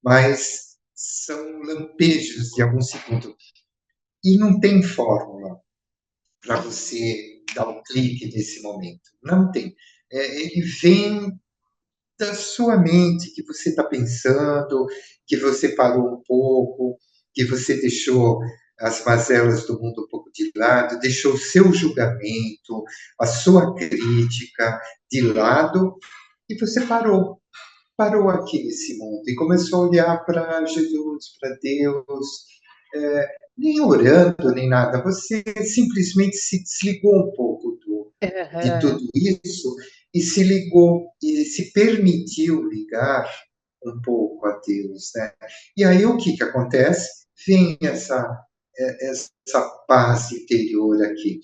mas são lampejos de algum segundo. E não tem fórmula para você dar um clique nesse momento. Não tem. Ele vem da sua mente, que você está pensando, que você parou um pouco, que você deixou as mazelas do mundo um pouco de lado, deixou o seu julgamento, a sua crítica de lado, e você parou aqui nesse mundo e começou a olhar para Jesus, para Deus, nem orando nem nada, você simplesmente se desligou um pouco de tudo Aham. isso e se ligou e se permitiu ligar um pouco a Deus, né? E aí o que acontece? Vem essa paz interior aqui.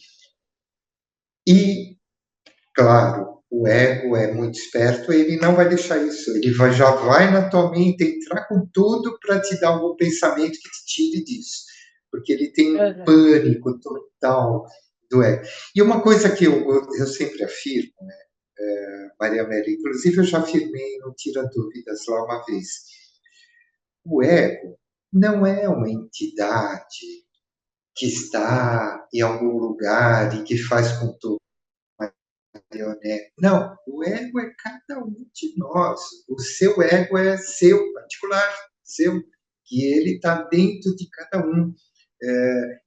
E Claro, o ego é muito esperto, ele não vai deixar isso. Ele já vai na tua mente entrar com tudo para te dar algum pensamento que te tire disso. Porque ele tem um Aham. pânico total do ego. E uma coisa que eu sempre afirmo, né, Maria Amélia, inclusive eu já afirmei no Tira Dúvidas lá uma vez, o ego não é uma entidade que está em algum lugar e que faz com marionete. Não, o ego é cada um de nós. O seu ego é seu, particular, seu, que ele está dentro de cada um.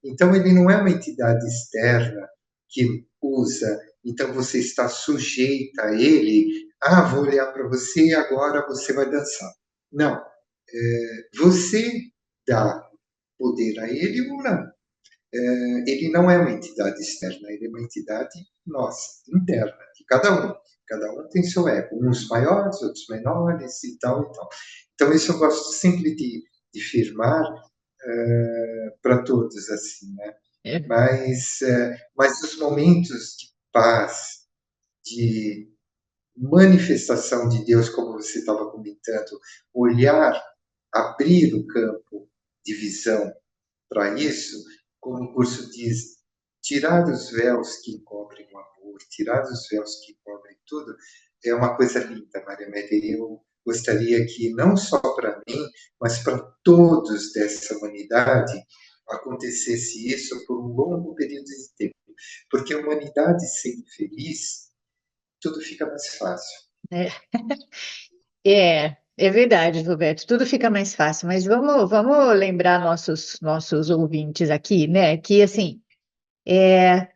Então, ele não é uma entidade externa que usa, então você está sujeita a ele. Ah, vou olhar para você e agora você vai dançar. Não, você dá poder a ele ou não. Ele não é uma entidade externa, ele é uma entidade nossa, interna, de cada um. Cada um tem seu ego, uns maiores, outros menores e tal e tal. Então, isso eu gosto sempre de firmar para todos, assim, né? É. Mas os momentos de paz, de manifestação de Deus, como você estava comentando, olhar, abrir o campo de visão para isso, como o curso diz, tirar os véus que encobrem o amor, tirar os véus que encobrem tudo, é uma coisa linda, Maria Amélia. Eu gostaria que, não só para mim, mas para todos dessa humanidade, acontecesse isso por um longo período de tempo. Porque a humanidade sendo feliz, tudo fica mais fácil. É verdade, Roberto. Tudo fica mais fácil, mas vamos lembrar nossos ouvintes aqui, né? Que assim,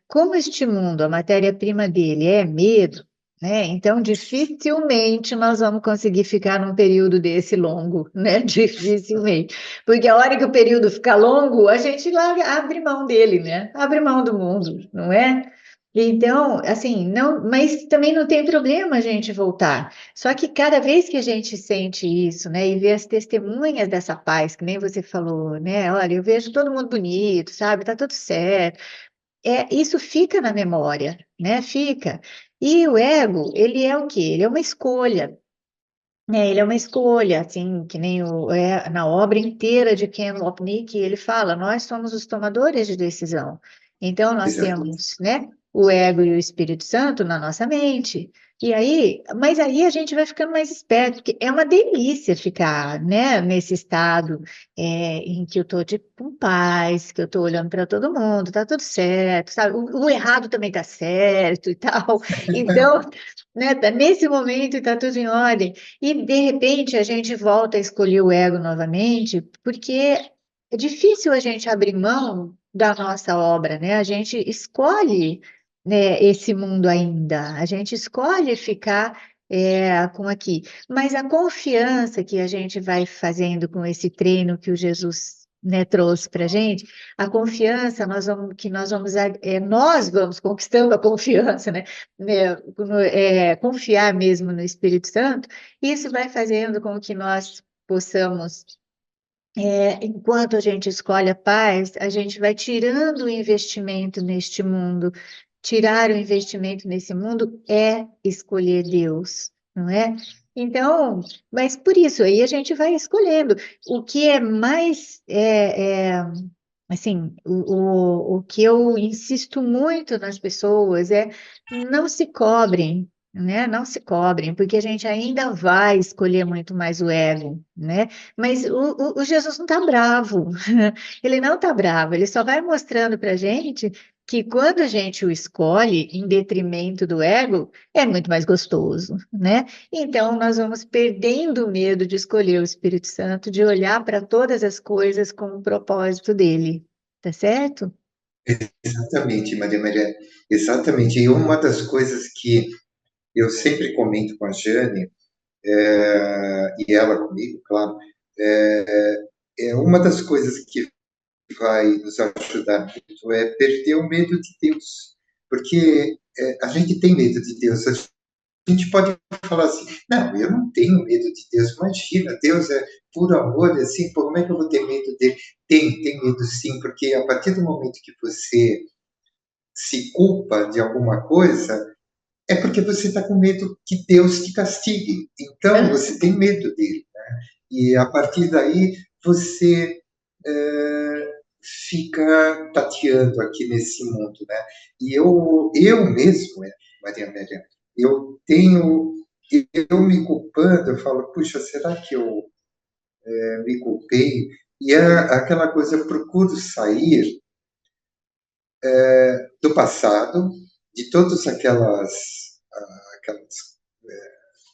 como este mundo, a matéria-prima dele é medo, né? Então, dificilmente nós vamos conseguir ficar num período desse longo, né? Dificilmente. Porque a hora que o período ficar longo, a gente larga, abre mão dele, né? Abre mão do mundo, não é? Então, assim, não, mas também não tem problema a gente voltar. Só que cada vez que a gente sente isso, né, e vê as testemunhas dessa paz, que nem você falou, né? Olha, eu vejo todo mundo bonito, sabe? Tá tudo certo. Isso fica na memória, né? Fica. E o ego, ele é o quê? Ele é uma escolha, né? Ele é uma escolha, assim, que nem na obra inteira de Ken Wapnick, ele fala, nós somos os tomadores de decisão. Então, nós Exato. temos, né, o ego e o Espírito Santo na nossa mente. E aí, mas aí a gente vai ficando mais esperto, porque é uma delícia ficar, né, nesse estado em que eu estou com paz, que eu estou olhando para todo mundo, tá tudo certo, sabe? O errado também tá certo e tal. Então, né, tá nesse momento está tudo em ordem. E, de repente, a gente volta a escolher o ego novamente, porque é difícil a gente abrir mão da nossa obra, né? A gente escolhe, né, esse mundo ainda, a gente escolhe ficar com aqui. Mas a confiança que a gente vai fazendo com esse treino que o Jesus, né, trouxe para a gente, a confiança nós vamos conquistando a confiança, né, confiar mesmo no Espírito Santo, isso vai fazendo com que nós possamos, enquanto a gente escolhe a paz, a gente vai tirando o investimento neste mundo. Tirar o investimento nesse mundo é escolher Deus, não é? Então, mas por isso aí a gente vai escolhendo. O que é mais assim, o que eu insisto muito nas pessoas é não se cobrem, né? Não se cobrem, porque a gente ainda vai escolher muito mais o ego, né? Mas o Jesus não está bravo, ele não está bravo, ele só vai mostrando para a gente que quando a gente o escolhe em detrimento do ego, é muito mais gostoso, né? Então, nós vamos perdendo o medo de escolher o Espírito Santo, de olhar para todas as coisas com o propósito dele, tá certo? Exatamente, Maria Maria. Exatamente. E uma das coisas que eu sempre comento com a Jane, e ela comigo, claro, é uma das coisas que vai nos ajudar muito é perder o medo de Deus. Porque a gente tem medo de Deus. A gente pode falar assim, não, eu não tenho medo de Deus. Imagina, Deus é puro amor, assim, pô, como é que eu vou ter medo dele? Tem medo sim, porque a partir do momento que você se culpa de alguma coisa, É porque você está com medo que Deus te castigue. Então, você tem medo dele. E a partir daí, você é, fica tateando aqui nesse mundo. Né? E eu mesmo, Maria Amélia, eu tenho. Eu me culpando, eu falo, puxa, será que eu me culpei? E é aquela coisa, eu procuro sair do passado, de todas aquelas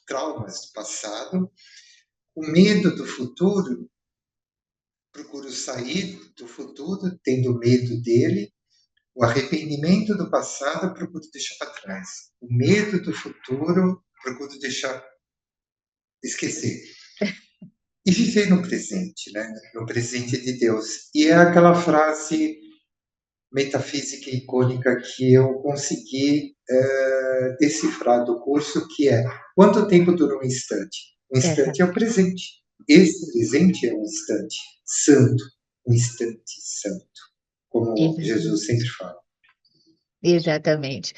traumas do passado, o medo do futuro, procuro sair do futuro tendo medo dele, o arrependimento do passado, procuro deixar para trás. O medo do futuro, procuro deixar, esquecer. E viver no presente, né? No presente de Deus. E é aquela frase metafísica e icônica que eu consegui decifrar do curso, que é: quanto tempo dura um instante? Um Essa, instante é o presente. Esse presente é um instante santo, um instante santo, como Jesus sempre exatamente. fala. Exatamente.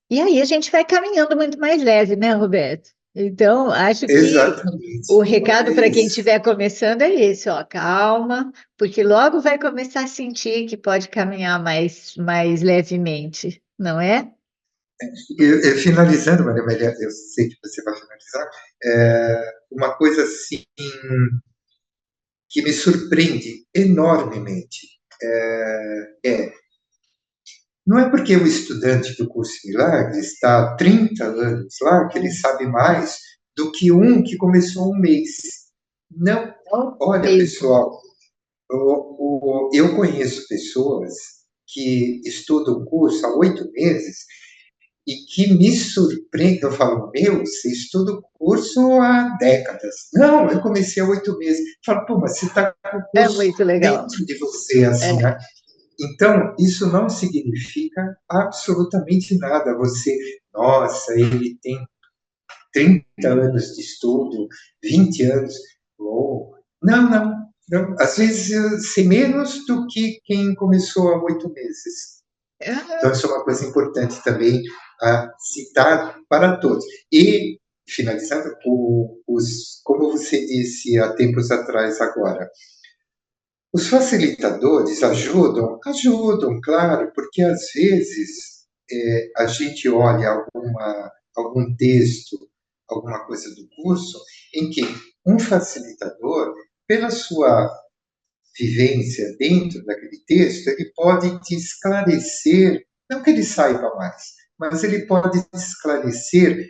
E aí a gente vai caminhando muito mais leve, né, Roberto? Então, acho que o Exatamente. recado É para quem isso. estiver começando é esse, ó, calma, porque logo vai começar a sentir que pode caminhar mais levemente, não é? Finalizando, Maria Amélia, eu sei que você vai finalizar, uma coisa assim que me surpreende enormemente não é porque o estudante do curso Milagres está há 30 anos lá que ele sabe mais do que um que começou um mês. Não. Não Olha, mesmo. pessoal, eu conheço pessoas que estudam o curso há 8 meses e que me surpreendem. Eu falo, meu, você estuda o curso há décadas. Não, eu comecei há 8 meses. Eu falo, pô, mas você está com o É curso muito legal. dentro de você, É, assim, né? Então, isso não significa absolutamente nada. Você, nossa, ele tem 30 anos de estudo, 20 anos. Oh, não, não, não. Às vezes, eu sei menos do que quem começou há 8 meses. Então, isso é uma coisa importante também a citar para todos. E, finalizando, como você disse há tempos atrás agora, os facilitadores ajudam? Ajudam, claro, porque às vezes a gente olha algum texto, alguma coisa do curso, em que um facilitador, pela sua vivência dentro daquele texto, ele pode te esclarecer, não que ele saiba mais, mas ele pode te esclarecer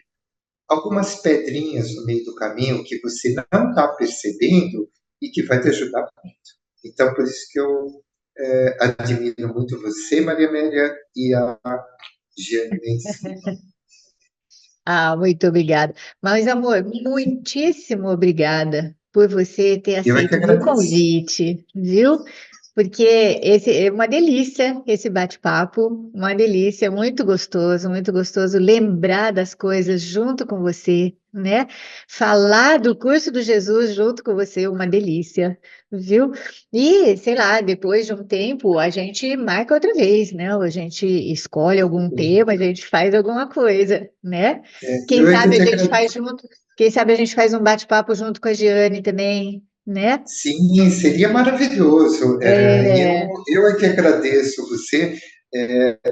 algumas pedrinhas no meio do caminho que você não está percebendo e que vai te ajudar muito. Então, por isso que eu admiro muito você, Maria Amélia, e a Giane Mendes. ah, muito obrigada. Mas, amor, muitíssimo obrigada por você ter Eu é que aceito o meu agradeço. convite, viu? Porque esse é uma delícia, esse bate-papo, uma delícia, muito gostoso lembrar das coisas junto com você, né? Falar do curso do Jesus junto com você, uma delícia, viu? E, sei lá, depois de um tempo, a gente marca outra vez, né? Ou a gente escolhe algum tema, a gente faz alguma coisa, né? Quem Eu é que sabe a te gente faz agradeço. junto, quem sabe a gente faz um bate-papo junto com a Giane também, né? Sim, seria maravilhoso. É, Eu é que agradeço você.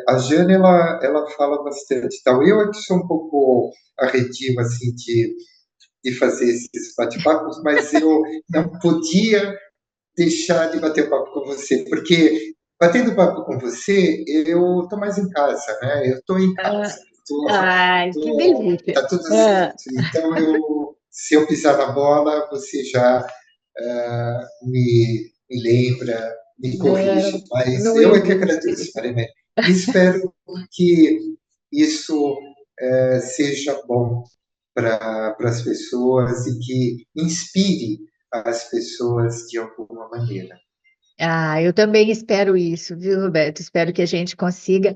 A Jane, ela fala bastante. Tal. Eu é que sou um pouco arredio, assim, de fazer esses bate-papos, mas eu não podia deixar de bater papo com você, porque batendo papo com você, eu estou mais em casa, né? Eu estou em ah, casa, ai, que delícia. tá tudo Ah, certo. Então, se eu pisar na bola, você já me lembra, me corrige. não, Mas não eu é que existe. agradeço, Maria. E espero que isso seja bom para as pessoas e que inspire as pessoas de alguma maneira. Ah, eu também espero isso, viu, Roberto? Espero que a gente consiga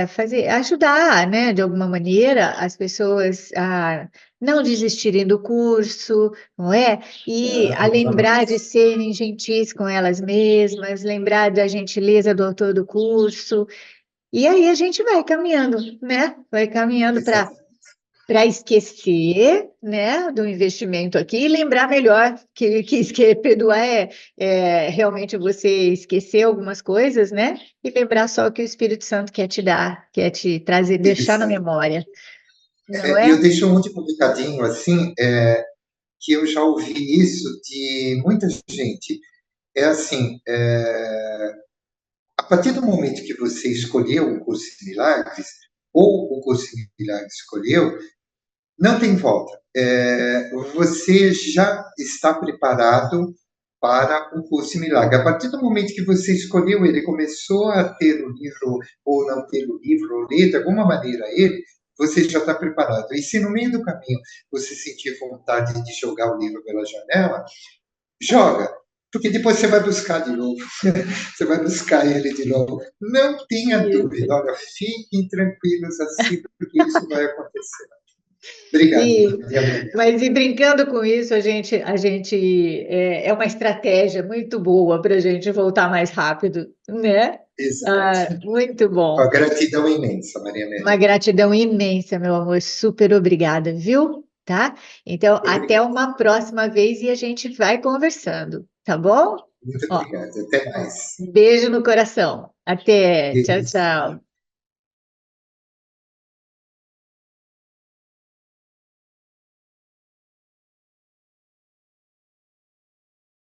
fazer, ajudar, né, de alguma maneira, as pessoas a não desistirem do curso, não é? E a lembrar de serem gentis com elas mesmas, lembrar da gentileza do autor do curso E aí a gente vai caminhando, né? Vai caminhando Exato. para esquecer, né, do investimento aqui e lembrar melhor que perdoar é realmente você esquecer algumas coisas, né? E lembrar só o que o Espírito Santo quer te dar, quer te trazer, deixar na Exato. memória, não E é? eu deixo um último recadinho, assim, que eu já ouvi isso de muita gente. É assim, a partir do momento que você escolheu o curso de milagres, ou o curso de milagres escolheu, não tem volta. Você já está preparado para o curso de milagre. A partir do momento que você escolheu ele, começou a ter o livro, ou não ter o livro, ou ler de alguma maneira ele, você já está preparado. E se no meio do caminho você sentir vontade de jogar o livro pela janela, joga, porque depois você vai buscar de novo. Você vai buscar ele de novo. Não tenha dúvida, Isso. olha, fiquem tranquilos assim, porque isso vai acontecer. Obrigado, E, Maria Helena. mas e brincando com isso, a gente é uma estratégia muito boa para a gente voltar mais rápido, né? Exato. Ah, muito Uma bom. gratidão imensa, Maria Uma Amélia. gratidão imensa, meu amor. Super obrigada, viu? Tá? Então, até Obrigado. uma próxima vez e a gente vai conversando, tá bom? Muito Ó, obrigado. Até mais. um beijo no coração. Até. Tchau, Beijo. tchau.